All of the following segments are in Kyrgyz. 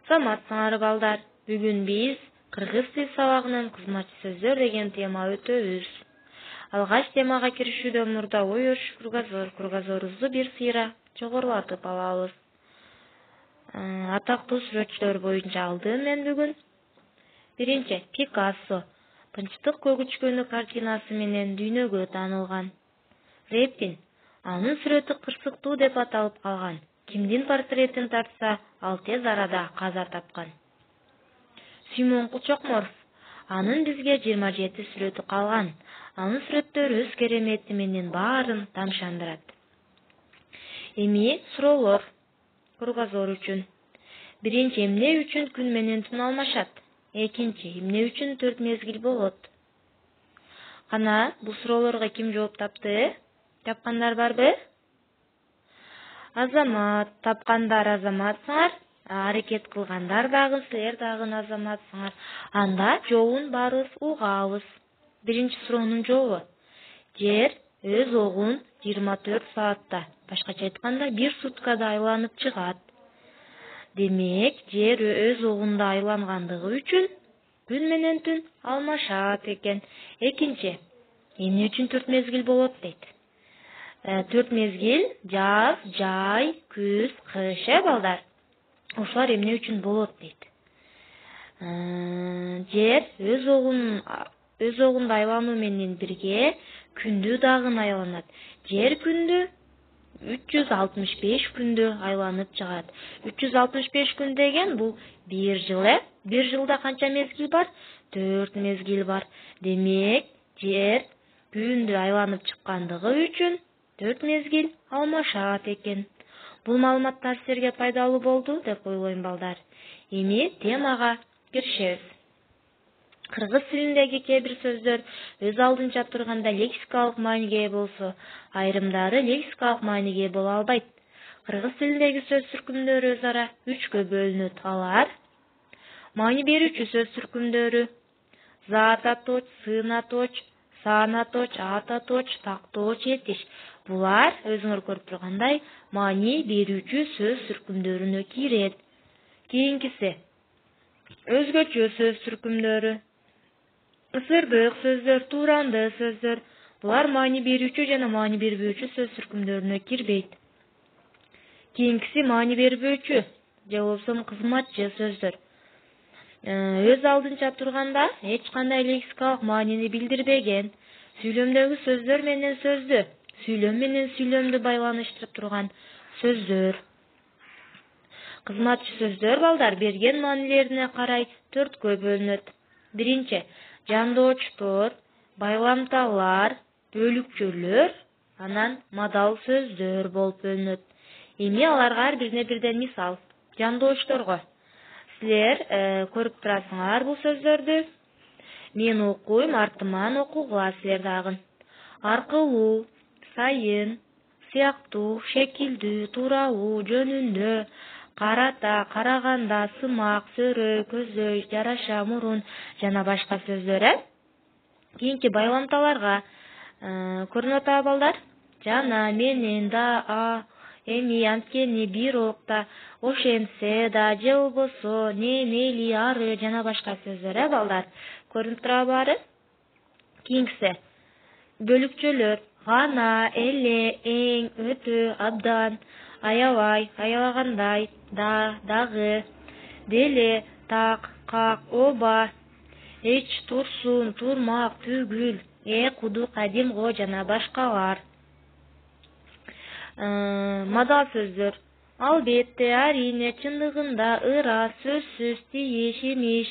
Саламатсыңар балдар. Бүгүн биз кыргыз тил сабагынын кызматчы сөздөр деген тема өтөбүз. Алгач темага киришүүдөн мурда ой өрүш кругозорубузду бир сыйра жогорулатып алабыз. Атактуу сүрөтчүлөр боюнча алдым мен бүгүн. Биринчи, Пикассо тынчтык көгүчкөнү картинасы менен дүйнөгө таанылган. Репин анын сүрөтү кырсыктуу деп аталып калган. Кимдин портретин тартса, ал тез арада каза тапкан. Симон Чокморов анын бизге 27 сүрөтү калган. Анын сүрөттөрү өз керемети менен баарын тамшандырат. Эми суроолор кругозор үчүн. Биринчи, эмне үчүн күн менен түн алмашат? Экинчи, эмне үчүн 4 мезгил болот? Кана бул суроолорго ким жооп тапты? Тапкандар барбы? Азамат, тапкандар азаматсыңар, аракет кылгандар дагы силер дагы азаматсыңар. Анда жообун баарыбыз угабыз. Биринчи суроонун жообу: жер өз огун 24 саатта, башкача айтканда 1 суткада айланып чыгат. Демек, жер өз огунда айлангандыгы үчүн күн менен түн алмашат экен. Экинчи, эмне үчүн 4 мезгил болот дейт? 4 мезгил жаз, жай, күз, кыш, балдар. Ошолар эмне үчүн болот дейт? Жер өз огунда айлануу менен бирге күндү дагы айланат. Жер күндү 365 күндү айланып чыгат. 365 күн деген бул 1 жыл. 1 жылда канча мезгил бар? 4 мезгил бар. Демек, жер күндү айланып чыккандыгы үчүн 4 мезгил алмашат экен. Бул маалыматтар силерге пайдалуу болду деп ойлойм балдар. Эми темага киришебиз. Кыргыз тилиндеги кээ бир сөздөр өз алдынча турганда лексикалык мааниге ээ болсо, айрымдары лексикалык мааниге ээ боло албайт. Кыргыз тилиндеги сөз түркүмдөрү өз ара 3кө бөлүнөт. Алар: маани берүүчү сөз түркүмдөрү: заататоч, сыынаточ, саанаточ, аататоч, тактооч, этиш. Булар өзүңөр көрүп тургандай маани берүүчү сөз түркүмдөрүнө кирет. Кийинкиси өзгөчө сөз түркүмдөрү: ысырдык сөздөр, тууранды сөздөр. Булар маани берүүчү жана маани бербөөчү сөз түркүмдөрүнө кирбейт. Кийинкиси маани бербөөчү же болбосо кызматчы сөздөр. Өз алдынча турганда эч кандай лексикалык маанини билдирбеген, сүйлөмдөгү сөздөр менен сөздү, сүйлөм менен сүйлөмдү байланыштырып турган сөздөр. Кызматчы сөздөр балдар берген маанилерине карай 4кө бөлүнөт. Биринчи, жандоочтор, байламталар, бөлүкчөлөр, анан мадал сөздөр болуп бөлүнөт. Эми аларга ар бирине бирден мисал. Жандоочторго силер көрүп турасыңар бул сөздөрдү. Мен окуйм, артыман окугула силер дагы. Аркылуу, сайын, сыяктуу, шекилдүү, тууралуу, жөнүндө, карата, караганда, сымак, сөрөй, көзөй, жараша, мурун жана башка сөздөр. Кийинки байламталарга көрүнүп атабы балдар? Жана, менен, да, эми, анткени, бирокта, ошентсе да, же болбосо, не, мели, ары жана башка сөздөр, балдар. Көрүнүп турабы баары? Кийинкиси бөлүкчөлөр: гана, эле, эң, өтө, абдан, аябай, аябагандай, да, дагы, деле, так, как, оба, эч, турсун, турмак, түгүл, куду, кадим, го жана башкалар. Мадал сөздөр: албетте, арине, чындыгында, ыра, сөзсүз, тийиш, имиш,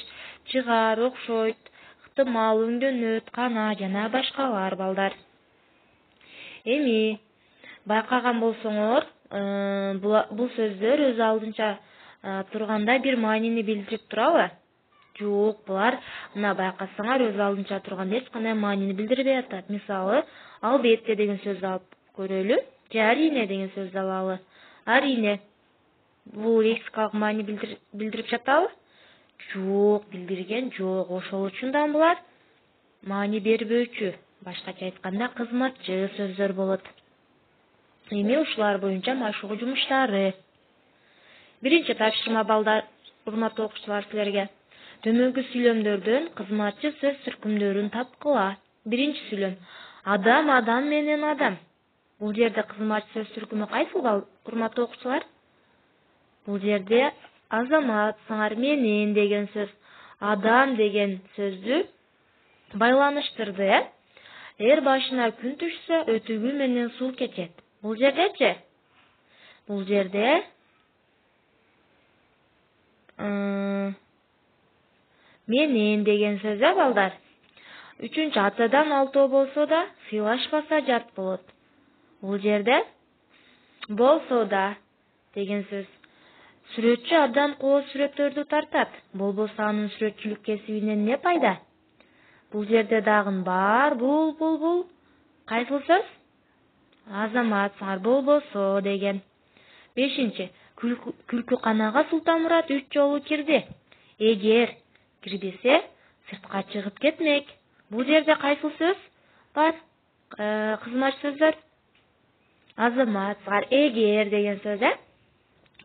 чыгар, окшойт, ыктымал, өңдөнөт, кана жана башкалар балдар. Эми байкаган болсоңор, бул сөздөр өз алдынча турганда бир маанини билдирип турабы? Жок, булар мына байкасаңар өз алдынча турганда эч кандай маанини билдирбей атат. Мисалы, албетте деген сөздү алып көрөлү, же арине деген сөздү алалы. Арине бул лексикалык маани билдирип жатабы? Жок, билдирген жок. Ошол үчүн да булар маани бербөөчү, башкача айтканда кызматчы сөздөр болот. Эми ушулар боюнча машыгуу жумуштары. Биринчи тапшырма балдар: урматтуу окуучулар, силерге төмөнкү сүйлөмдөрдөн кызматчы сөз түркүмдөрүн тапкыла. Биринчи сүйлөм. Адам, адам менен адам. Бул жерде кызматчы сөз түркүмү кайсыл, урматтуу окуучулар? Бул жерде азамат саңар менен деген сөз. Адам деген сөздү байланыштырды, Эгер башына күн түшсө, өтүгү менен суу кетет. Бул жердечи? Бул жерде менен деген сөз, балдар. Үчүнчү, атадан алтоо болсо да, сыйлашпаса жат болот. Бул жерде болсо да деген сөз. Сүрөтчү абдан коо сүрөттөрдү тартат. Болбосо анын сүрөтчүлүк кесибинен не пайда? Бул жерде дагы бар, бул кайсыл сөз? Азамат саңар болбосо деген. Бешинчи, күлкүканага Султанмурат 3 жолу кирди. Эгер кирбесе, сыртка чыгып кетмек. Бул жерде кайсыл сөз бар? Кызматчы сөздөр. Азамат саңар эгер деген сөз,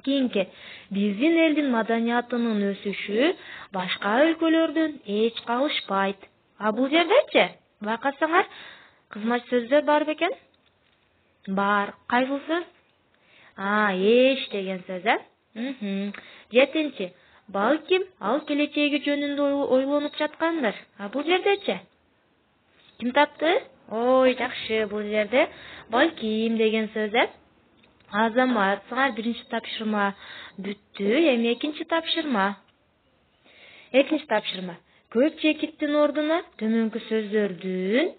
Кийинки, биздин элдин маданиятынын өсүшү башка өлкөлөрдөн эч калышпайт. Бул жердечи? Байкасаңар, кызматчы сөздөр бар бекен? Бар. Кайсыл сөз? Эч деген сөз, Жетинчи, балким ал келечеги жөнүндө ойлонуп жаткандыр. Бул жердечи? Ким тапты? Ой, жакшы, бул жерде балким деген сөз, Азамат саңар биринчи тапшырма бүттү, эми экинчи тапшырма. Экинчи тапшырма. Көп чекиттин ордуна төмөнкү сөздөрдүн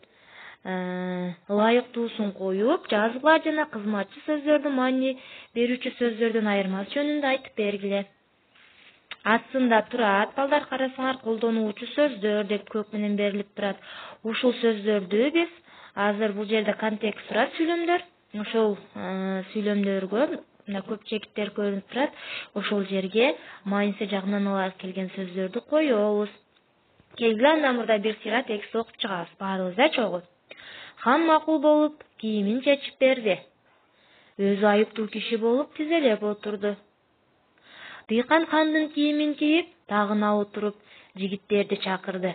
ылайыктуусун коюп, жазгыла жана кызматчы сөздөрдүн маани берүүчү сөздөрдүн айырмасы жөнүндө айтып бергиле. Астында турат, балдар, карасаңар, колдонуучу сөздөр деп көк менен берилип турат. Ушул сөздөрдү биз азыр бул жерде контекст турат, сүйлөмдөр. Ошол сүйлөмдөргө көп чекиттер көрүнүп турат. Ошол жерге мааниси жагынан ылайык келген сөздөрдү коебуз. Келгиле, андан мурда бир сыйра текст окуп чыгабыз. Баарыбызда чогуу. Хан макул болуп кийимин чечип берди. Өзү айыптуу киши болуп тизелеп отурду. Дыйкан хандын кийимин кийип, тагына отуруп, жигиттерди чакырды.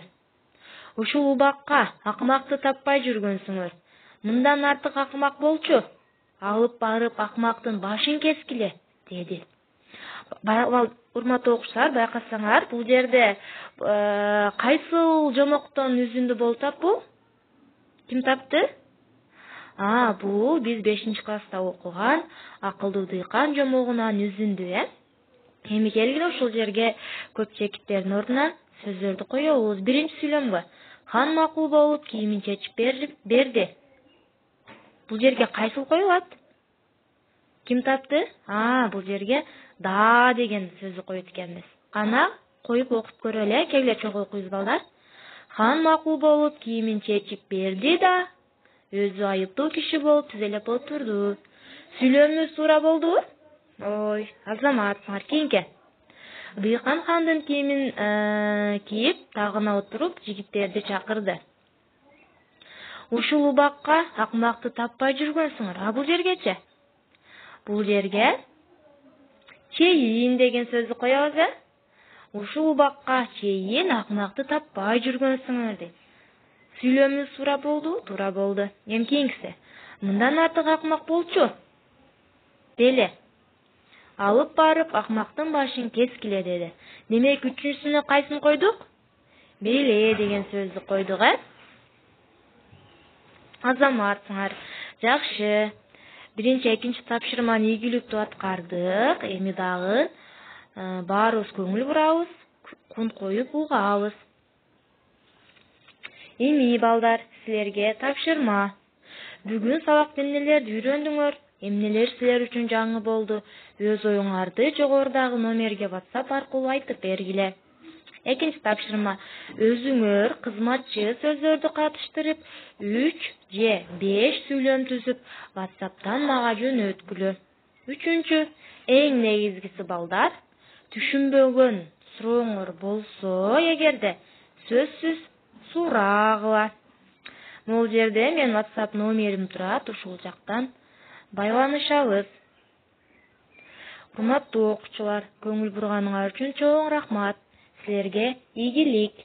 Ушул убакка акмакты таппай жүргөнсүңөр. Мындан артык акмак болчу. Алып барып акмактын башын кескиле, деди. Урматтуу окуучулар, байкасаңар, бул жерде кайсыл жомоктон үзүндү болуп бул? Ким тапты? Бул биз 5-класста окуган акылдуу дыйкан жомогунан үзүндү, Эми келгиле, ушул жерге көп чекиттердин ордуна сөздөрдү коебуз. Биринчи сүйлөмгө. Хан макул болуп кийимин чечип берди. Бул жерге кайсыл коюлат? Ким тапты? Бул жерге да деген сөздү коет экенбиз. Кана коюп окуп көрөлү, келгиле чогуу окуйбуз, балдар. Хан макул болуп кийимин чечип берди да, өзү айыптуу киши болуп тизелеп отурду. Сүйлөмүбүз туура болдубу? Ой, азамат саңар. Кийинки. Дыйкан хандын кийимин кийип, тагына отуруп, жигиттерди чакырды. Ушул убакка акмакты таппай жүргөнсүңөр. Бул жергечи? Бул жерге чейин деген сөздү коебуз, Ушул убакка чейин акмакты таппай жүргөнсүңөр дейт. Сүйлөмүбүз туура болду? Туура болду. Эми кийинкиси. Мындан артык акмак болчу. Беле. Алып барып акмактын башын кескиле, деди. Демек, үчүнчүсүнө кайсын койдук? Беле деген сөздү койдук, Азамат саңар. Жакшы. Биринчи, экинчи тапшырманы ийгиликтүү аткардык. Эми дагы баарыбыз көңүл бурабыз, кун коюп угабыз. Эми, балдар, силерге тапшырма. Бүгүн сабакта эмнелерди үйрөндүңөр? Эмнелер силер үчүн жаңы болду? Өз оюңарды жогорудагы номерге WhatsApp аркылуу айтып бергиле. Экинчи тапшырма. Өзүңөр кызматчы сөздөрдү катыштырып, 3 же 5 сүйлөм түзүп, WhatsApp'тан мага жөнөткүлө. Үчүнчү, эң негизгиси, балдар, түшүнбөгөн сурооңор болсо, эгерде сөзсүз сурагыла. Бул жерде мен WhatsApp номерим турат, ушул жактан байланышабыз. Урматтуу окуучулар, көңүл бурганыңар үчүн чоң рахмат. Силерге ийгилик.